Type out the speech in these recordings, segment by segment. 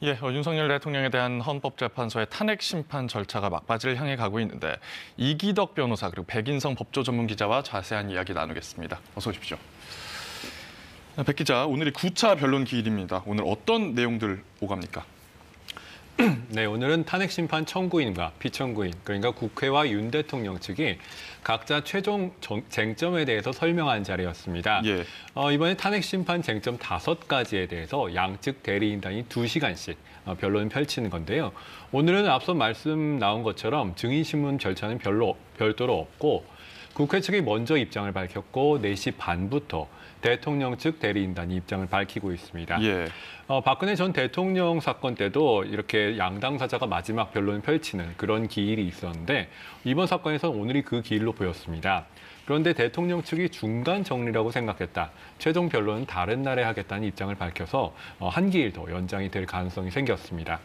예, 윤석열 대통령에 대한 헌법재판소의 탄핵 심판 절차가 막바지를 향해 가고 있는데 이기덕 변호사 그리고 백인성 법조 전문 기자와 자세한 이야기 나누겠습니다. 어서 오십시오. 백 기자, 오늘이 9차 변론 기일입니다. 오늘 어떤 내용들 오갑니까? 네, 오늘은 탄핵 심판 청구인과 피청구인, 그러니까 국회와 윤 대통령 측이 각자 최종 쟁점에 대해서 설명한 자리였습니다. 예. 이번에 탄핵 심판 쟁점 5가지에 대해서 양측 대리인단이 2시간씩 변론을 펼치는 건데요. 오늘은 앞서 말씀 나온 것처럼 증인신문 절차는 별도로 없고 국회 측이 먼저 입장을 밝혔고 4시 반부터 대통령 측 대리인단이 입장을 밝히고 있습니다. 예. 박근혜 전 대통령 사건 때도 이렇게 양당 사자가 마지막 변론을 펼치는 그런 기일이 있었는데 이번 사건에서는 오늘이 그 기일로 보였습니다. 그런데 대통령 측이 중간 정리라고 생각했다. 최종 변론은 다른 날에 하겠다는 입장을 밝혀서 한 기일 더 연장이 될 가능성이 생겼습니다.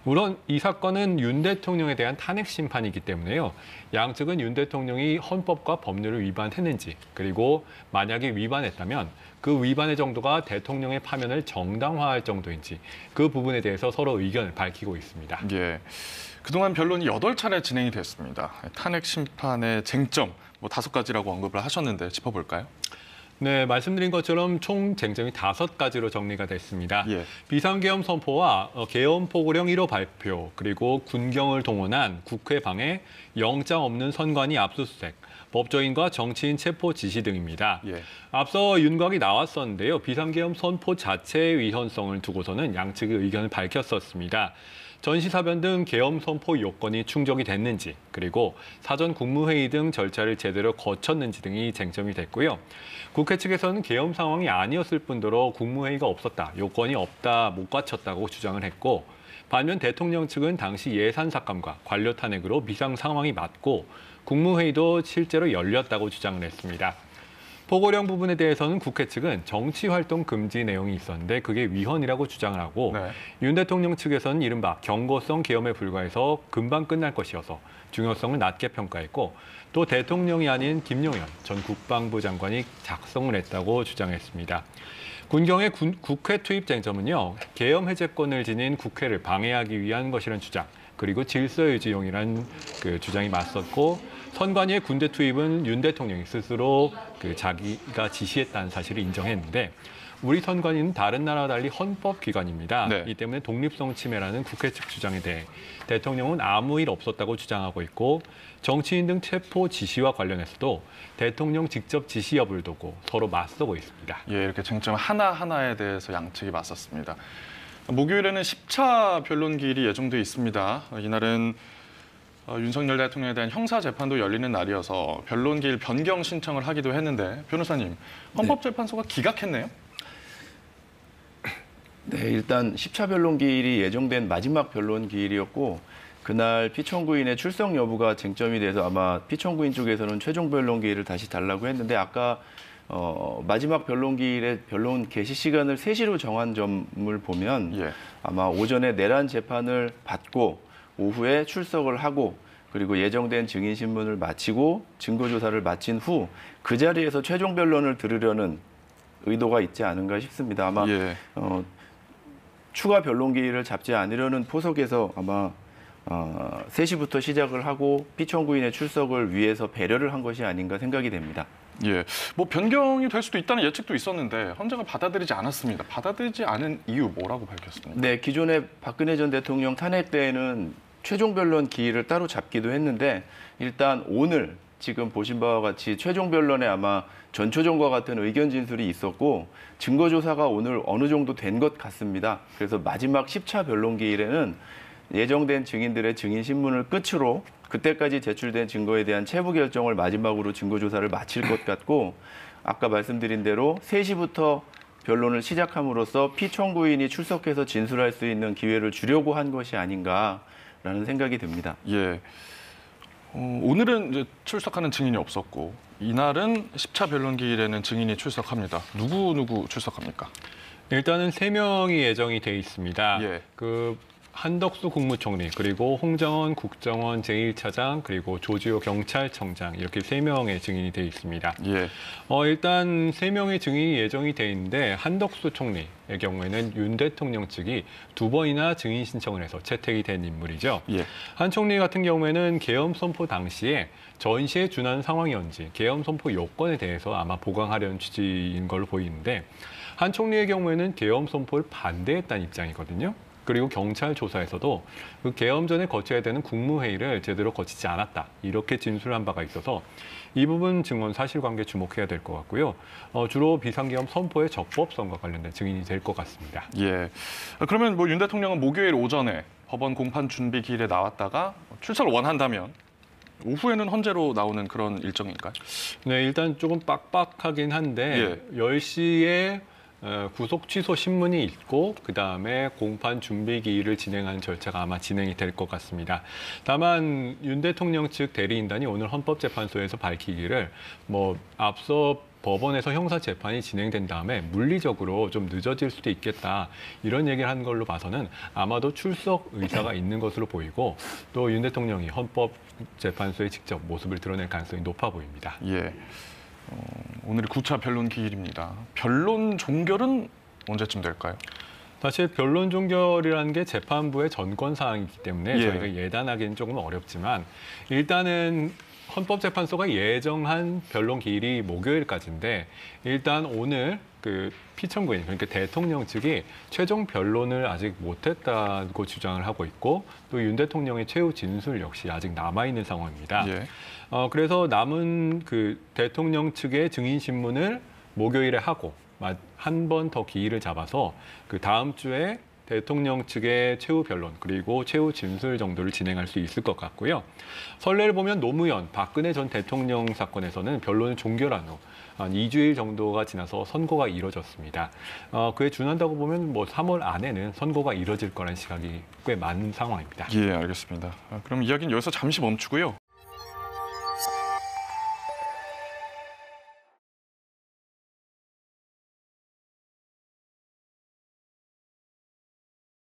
물론 이 사건은 윤 대통령에 대한 탄핵 심판이기 때문에요. 양측은 윤 대통령이 헌법과 법률을 위반했는지, 그리고 만약에 위반했다면 그 위반의 정도가 대통령의 파면을 정당화할 정도인지 그 부분에 대해서 서로 의견을 밝히고 있습니다. 예. 그동안 변론이 8차례 진행이 됐습니다. 탄핵 심판의 쟁점 5가지라고 언급을 하셨는데 짚어볼까요? 네, 말씀드린 것처럼 총 쟁점이 5가지로 정리가 됐습니다. 예. 비상계엄 선포와 계엄 포고령 1호 발표, 그리고 군경을 동원한 국회 방해, 영장 없는 선관위 압수수색, 법조인과 정치인 체포 지시 등입니다. 예. 앞서 윤곽이 나왔었는데요. 비상계엄 선포 자체의 위헌성을 두고서는 양측의 의견을 밝혔었습니다. 전시사변 등 계엄 선포 요건이 충족이 됐는지, 그리고 사전 국무회의 등 절차를 제대로 거쳤는지 등이 쟁점이 됐고요. 국회 측에서는 계엄 상황이 아니었을 뿐더러 국무회의가 없었다, 요건이 없다, 못 갖췄다고 주장을 했고, 반면 대통령 측은 당시 예산 삭감과 관료 탄핵으로 비상 상황이 맞고 국무회의도 실제로 열렸다고 주장을 했습니다. 포고령 부분에 대해서는 국회 측은 정치활동 금지 내용이 있었는데 그게 위헌이라고 주장을 하고 네. 윤 대통령 측에서는 이른바 경고성 계엄에 불과해서 금방 끝날 것이어서 중요성을 낮게 평가했고 또 대통령이 아닌 김용현 전 국방부 장관이 작성을 했다고 주장했습니다. 군경의 국회 투입 쟁점은요. 계엄 해제권을 지닌 국회를 방해하기 위한 것이라는 주장, 그리고 질서유지용이라는 그 주장이 맞섰고 선관위의 군대 투입은 윤 대통령이 스스로 자기가 지시했다는 사실을 인정했는데 우리 선관위는 다른 나라와 달리 헌법기관입니다. 네. 이 때문에 독립성 침해라는 국회 측 주장에 대해 대통령은 아무 일 없었다고 주장하고 있고 정치인 등 체포 지시와 관련해서도 대통령 직접 지시 여부를 두고 서로 맞서고 있습니다. 예, 이렇게 쟁점 하나하나에 대해서 양측이 맞섰습니다. 목요일에는 10차 변론 기일이 예정돼 있습니다. 이날은 윤석열 대통령에 대한 형사 재판도 열리는 날이어서 변론 기일 변경 신청을 하기도 했는데 변호사님, 헌법재판소가 기각했네요? 네, 일단 10차 변론 기일이 예정된 마지막 변론 기일이었고 그날 피청구인의 출석 여부가 쟁점이 돼서 아마 피청구인 쪽에서는 최종 변론 기일을 다시 달라고 했는데 아까 마지막 변론 기일의 변론 개시 시간을 3시로 정한 점을 보면 예. 아마 오전에 내란 재판을 받고 오후에 출석을 하고 그리고 예정된 증인 신문을 마치고 증거 조사를 마친 후 그 자리에서 최종 변론을 들으려는 의도가 있지 않은가 싶습니다. 아마 예. 추가 변론 기일을 잡지 않으려는 포석에서 아마 3시부터 시작을 하고 피청구인의 출석을 위해서 배려를 한 것이 아닌가 생각이 됩니다. 예, 변경이 될 수도 있다는 예측도 있었는데 헌재가 받아들이지 않았습니다. 받아들이지 않은 이유 뭐라고 밝혔습니까? 네, 기존에 박근혜 전 대통령 탄핵 때에는 최종 변론 기일을 따로 잡기도 했는데 일단 오늘 지금 보신 바와 같이 최종 변론에 아마 전초전과 같은 의견 진술이 있었고 증거 조사가 오늘 어느 정도 된 것 같습니다. 그래서 마지막 10차 변론 기일에는 예정된 증인들의 증인 신문을 끝으로 그때까지 제출된 증거에 대한 체부 결정을 마지막으로 증거 조사를 마칠 것 같고 아까 말씀드린 대로 3시부터 변론을 시작함으로써 피청구인이 출석해서 진술할 수 있는 기회를 주려고 한 것이 아닌가라는 생각이 듭니다. 예. 오늘은 이제 출석하는 증인이 없었고 이날은 10차 변론 기일에는 증인이 출석합니다. 누구 출석합니까? 일단은 3명이 예정이 돼 있습니다. 예. 한덕수 국무총리, 그리고 홍정원 국정원 제1차장, 그리고 조지호 경찰청장 이렇게 3명의 증인이 돼 있습니다. 예. 일단 3명의 증인이 예정이 돼 있는데 한덕수 총리의 경우에는 윤 대통령 측이 2번이나 증인 신청을 해서 채택이 된 인물이죠. 예. 한 총리 같은 경우에는 계엄 선포 당시에 전시에 준하는 상황이었는지 계엄 선포 요건에 대해서 아마 보강하려는 취지인 걸로 보이는데 한 총리의 경우에는 계엄 선포를 반대했다는 입장이거든요. 그리고 경찰 조사에서도 그 계엄 전에 거쳐야 되는 국무회의를 제대로 거치지 않았다. 이렇게 진술한 바가 있어서 이 부분 증언 사실관계 주목해야 될 것 같고요. 주로 비상계엄 선포의 적법성과 관련된 증인이 될 것 같습니다. 예. 그러면 뭐 윤 대통령은 목요일 오전에 법원 공판 준비 기일에 나왔다가 출석을 원한다면 오후에는 헌재로 나오는 그런 일정인가요? 네, 일단 조금 빡빡하긴 한데 10시에 구속 취소 신문이 있고 그다음에 공판 준비 기일을 진행하는 절차가 아마 진행이 될 것 같습니다. 다만 윤 대통령 측 대리인단이 오늘 헌법재판소에서 밝히기를 뭐 앞서 법원에서 형사 재판이 진행된 다음에 물리적으로 좀 늦어질 수도 있겠다 이런 얘기를 한 걸로 봐서는 아마도 출석 의사가 있는 것으로 보이고 또 윤 대통령이 헌법재판소에 직접 모습을 드러낼 가능성이 높아 보입니다. 예. 오늘이 9차 변론 기일입니다. 변론 종결은 언제쯤 될까요? 사실 변론 종결이라는 게 재판부의 전권 사항이기 때문에 예. 저희가 예단하기는 조금 어렵지만 일단은 헌법재판소가 예정한 변론 기일이 목요일까지인데 일단 오늘 그 피청구인 그러니까 대통령 측이 최종 변론을 아직 못했다고 주장을 하고 있고 또 윤 대통령의 최후 진술 역시 아직 남아 있는 상황입니다. 예. 그래서 남은 그 대통령 측의 증인 신문을 목요일에 하고 한 번 더 기일을 잡아서 그 다음 주에 대통령 측의 최후 변론 그리고 최후 진술 정도를 진행할 수 있을 것 같고요. 선례를 보면 노무현, 박근혜 전 대통령 사건에서는 변론을 종결한 후 한 2주일 정도가 지나서 선고가 이뤄졌습니다. 그에 준한다고 보면 뭐 3월 안에는 선고가 이뤄질 거라는 시각이 꽤 많은 상황입니다. 예, 알겠습니다. 그럼 이야기는 여기서 잠시 멈추고요.